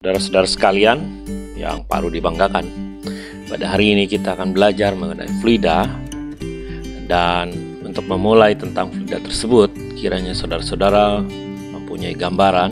Saudara-saudara sekalian yang patut dibanggakan, pada hari ini kita akan belajar mengenai fluida. Dan untuk memulai tentang fluida tersebut, kiranya saudara-saudara mempunyai gambaran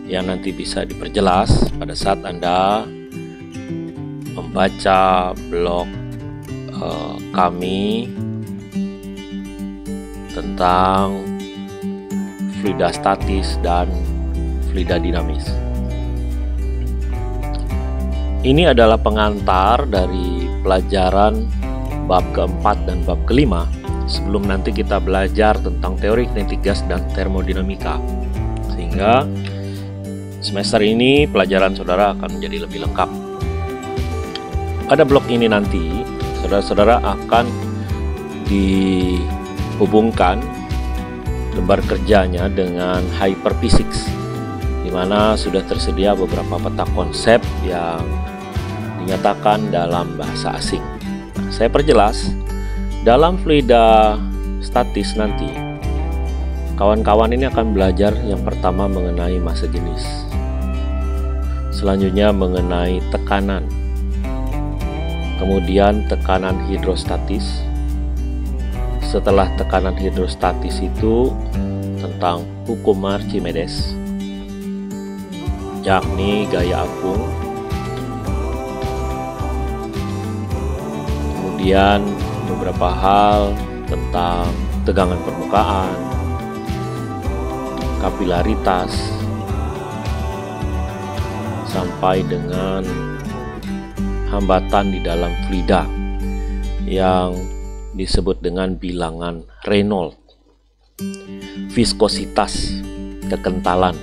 yang nanti bisa diperjelas pada saat Anda membaca blog kami tentang fluida statis dan fluida dinamis. Ini adalah pengantar dari pelajaran bab keempat dan bab kelima sebelum nanti kita belajar tentang teori kinetik gas dan termodinamika, sehingga semester ini pelajaran saudara akan menjadi lebih lengkap. Pada blog ini nanti saudara-saudara akan dihubungkan lembar kerjanya dengan hyperphysics, di mana sudah tersedia beberapa peta konsep yang dinyatakan dalam bahasa asing. Nah, saya perjelas, dalam fluida statis nanti, kawan-kawan ini akan belajar yang pertama mengenai massa jenis, selanjutnya mengenai tekanan, kemudian tekanan hidrostatis. Setelah tekanan hidrostatis itu tentang hukum Archimedes, yakni gaya apung. Kemudian beberapa hal tentang tegangan permukaan, kapilaritas, sampai dengan hambatan di dalam fluida yang disebut dengan bilangan Reynolds, viskositas, kekentalan.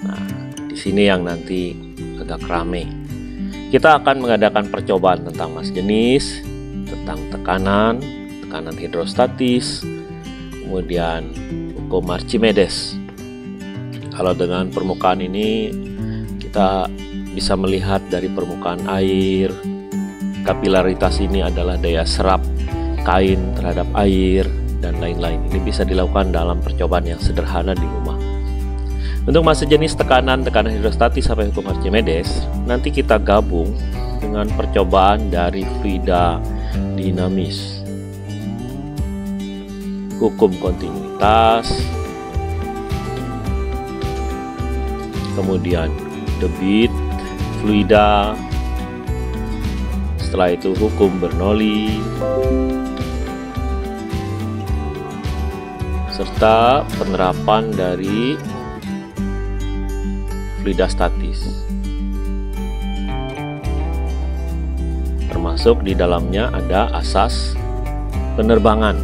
Nah, di sini yang nanti agak rame. Kita akan mengadakan percobaan tentang massa jenis, tentang tekanan hidrostatis, kemudian hukum Archimedes. Kalau dengan permukaan ini kita bisa melihat dari permukaan air, kapilaritas ini adalah daya serap kain terhadap air, dan lain-lain. Ini bisa dilakukan dalam percobaan yang sederhana di rumah. Untuk massa jenis, tekanan hidrostatis sampai hukum Archimedes, nanti kita gabung dengan percobaan dari fluida dinamis, hukum kontinuitas, kemudian debit fluida, setelah itu hukum Bernoulli, serta penerapan dari fluida statis, termasuk di dalamnya ada asas penerbangan.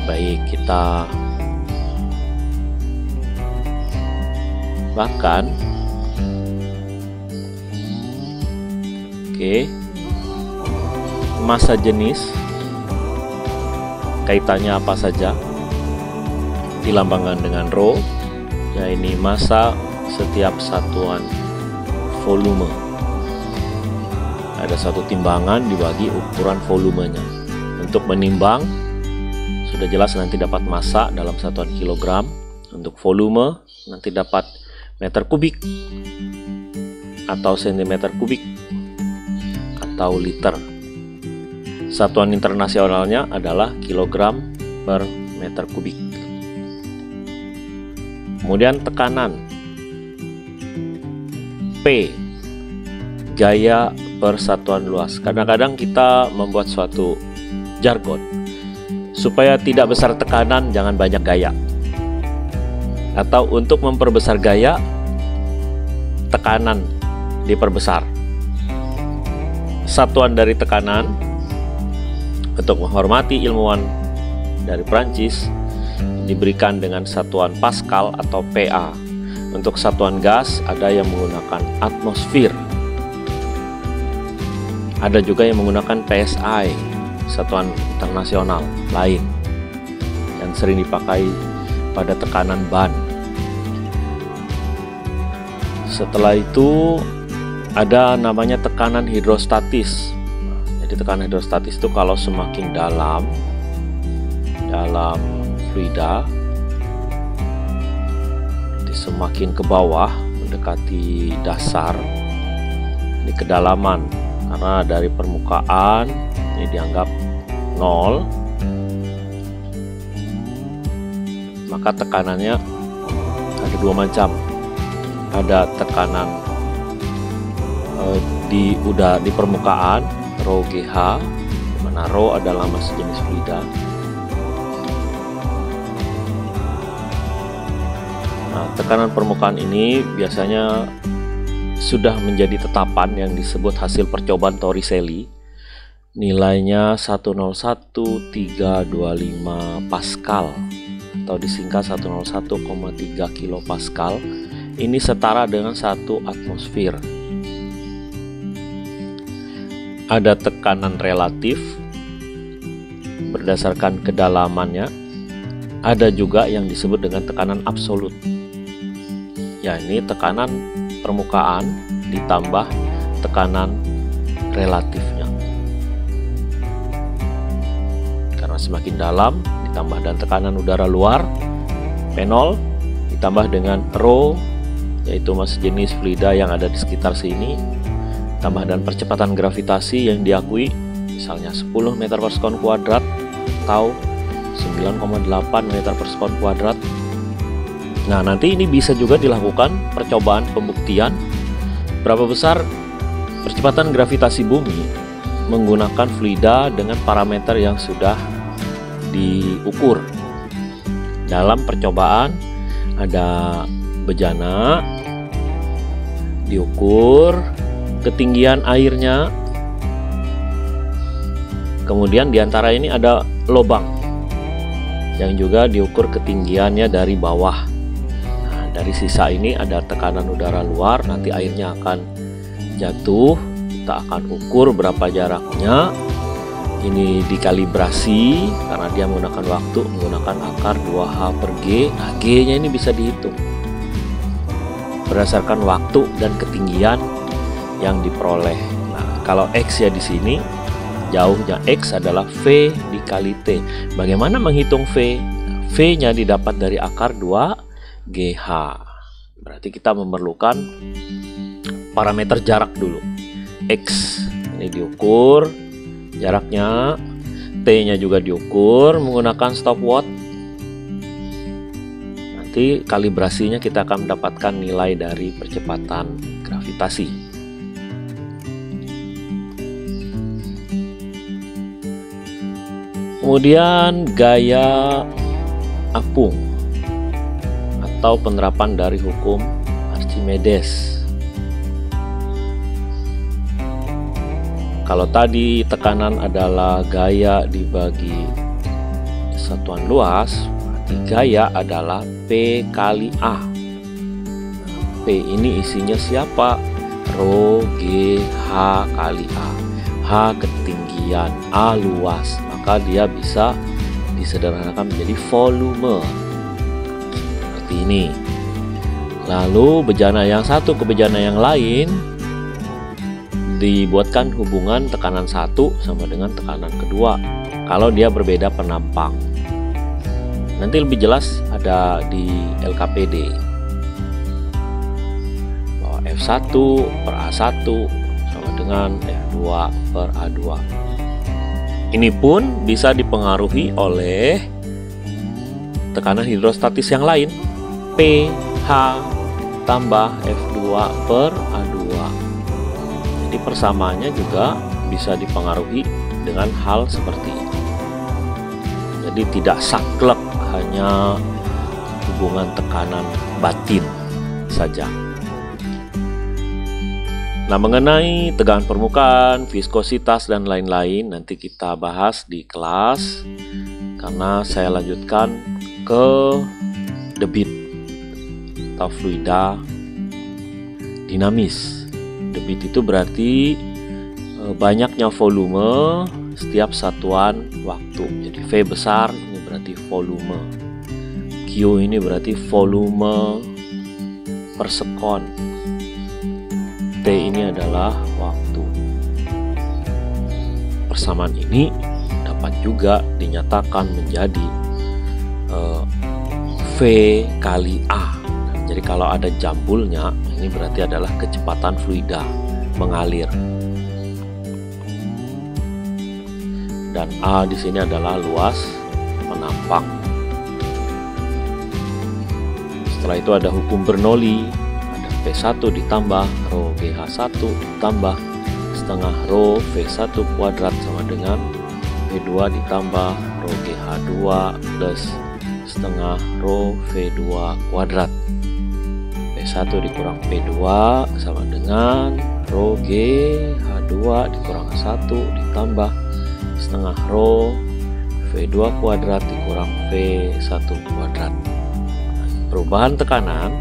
Baik, kita bahkan massa jenis kaitannya apa saja, dilambangkan dengan rho, yaitu massa setiap satuan volume. Ada satu timbangan dibagi ukuran volumenya. Untuk menimbang, sudah jelas nanti dapat massa dalam satuan kilogram. Untuk volume nanti dapat meter kubik atau sentimeter kubik atau liter. Satuan internasionalnya adalah kilogram per meter kubik. Kemudian tekanan, P, gaya per satuan luas. Kadang-kadang kita membuat suatu jargon, supaya tidak besar tekanan jangan banyak gaya, atau untuk memperbesar gaya, tekanan diperbesar. Satuan dari tekanan, untuk menghormati ilmuwan dari Prancis, diberikan dengan satuan Pascal atau PA. Untuk satuan gas ada yang menggunakan atmosfer, ada juga yang menggunakan PSI, satuan internasional lain yang sering dipakai pada tekanan ban. Setelah itu ada namanya tekanan hidrostatis. Jadi tekanan hidrostatis itu kalau semakin dalam fluida, semakin ke bawah mendekati dasar, ini kedalaman, karena dari permukaan ini dianggap 0, maka tekanannya ada dua macam. Ada tekanan di permukaan, rho GH, di mana rho adalah massa jenis fluida. Nah, tekanan permukaan ini biasanya sudah menjadi tetapan yang disebut hasil percobaan Torricelli. Nilainya 101,325 Pascal atau disingkat 101,3 kilopascal. Ini setara dengan 1 atmosfer. Ada tekanan relatif berdasarkan kedalamannya. Ada juga yang disebut dengan tekanan absolut. Ya, ini tekanan permukaan ditambah tekanan relatifnya. Karena semakin dalam ditambah dan tekanan udara luar P0 ditambah dengan rho, yaitu massa jenis fluida yang ada di sekitar sini, tambah dan percepatan gravitasi yang diakui, misalnya 10 meter per sekon kuadrat atau 9,8 meter per sekon kuadrat. Nah, nanti ini bisa juga dilakukan percobaan pembuktian berapa besar percepatan gravitasi bumi menggunakan fluida dengan parameter yang sudah diukur. Dalam percobaan ada bejana, diukur ketinggian airnya, kemudian diantara ini ada lubang yang juga diukur ketinggiannya dari bawah. Nah, dari sisa ini ada tekanan udara luar, nanti airnya akan jatuh, kita akan ukur berapa jaraknya. Ini dikalibrasi karena dia menggunakan waktu, menggunakan akar 2H per G. Nah, G-nya ini bisa dihitung berdasarkan waktu dan ketinggian yang diperoleh. Nah, kalau X ya di sini, jauhnya X adalah V dikali T. Bagaimana menghitung V? Nah, V-nya didapat dari akar 2GH. Berarti kita memerlukan parameter jarak dulu. X ini diukur, jaraknya, T-nya juga diukur menggunakan stopwatch. Nanti kalibrasinya kita akan mendapatkan nilai dari percepatan gravitasi. Kemudian gaya apung atau penerapan dari hukum Archimedes. Kalau tadi tekanan adalah gaya dibagi satuan luas, berarti gaya adalah P kali A. P ini isinya siapa? Rho G H kali A. H ketinggian, A luas, maka dia bisa disederhanakan menjadi volume. Seperti ini. Lalu bejana yang satu ke bejana yang lain dibuatkan hubungan tekanan 1 sama dengan tekanan kedua kalau dia berbeda penampang. Nanti lebih jelas ada di LKPD bahwa F1 per A1 sama dengan F2 per A2. Ini pun bisa dipengaruhi oleh tekanan hidrostatis yang lain, pH tambah F2 per A2. Jadi persamaannya juga bisa dipengaruhi dengan hal seperti ini. Jadi tidak saklek hanya hubungan tekanan batin saja. Nah, mengenai tegangan permukaan, viskositas dan lain-lain nanti kita bahas di kelas, karena saya lanjutkan ke debit atau fluida dinamis. Debit itu berarti banyaknya volume setiap satuan waktu. Jadi V besar ini berarti volume, Q ini berarti volume per sekon, T ini adalah waktu. Persamaan ini dapat juga dinyatakan menjadi V kali A. Jadi kalau ada jambulnya, ini berarti adalah kecepatan fluida mengalir. Dan A di sini adalah luas penampang. Setelah itu ada hukum Bernoulli, ada V1 ditambah rho GH1 ditambah setengah rho V1 kuadrat sama dengan V2 ditambah rho GH2 plus setengah rho V2 kuadrat. V1 dikurang V2 sama dengan rho GH2 dikurang 1 ditambah setengah rho V2 kuadrat dikurang V1 kuadrat. Perubahan tekanan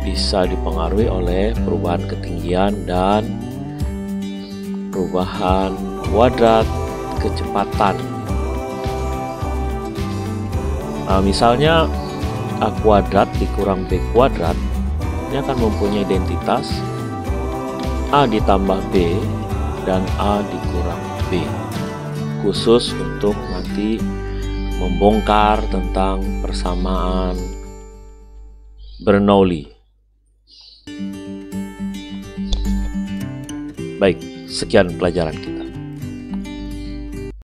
bisa dipengaruhi oleh perubahan ketinggian dan perubahan kuadrat kecepatan. Nah, misalnya A kuadrat dikurang B kuadrat, ini akan mempunyai identitas A ditambah B dan A dikurang B, khusus untuk nanti membongkar tentang persamaan Bernoulli. Baik, sekian pelajaran kita.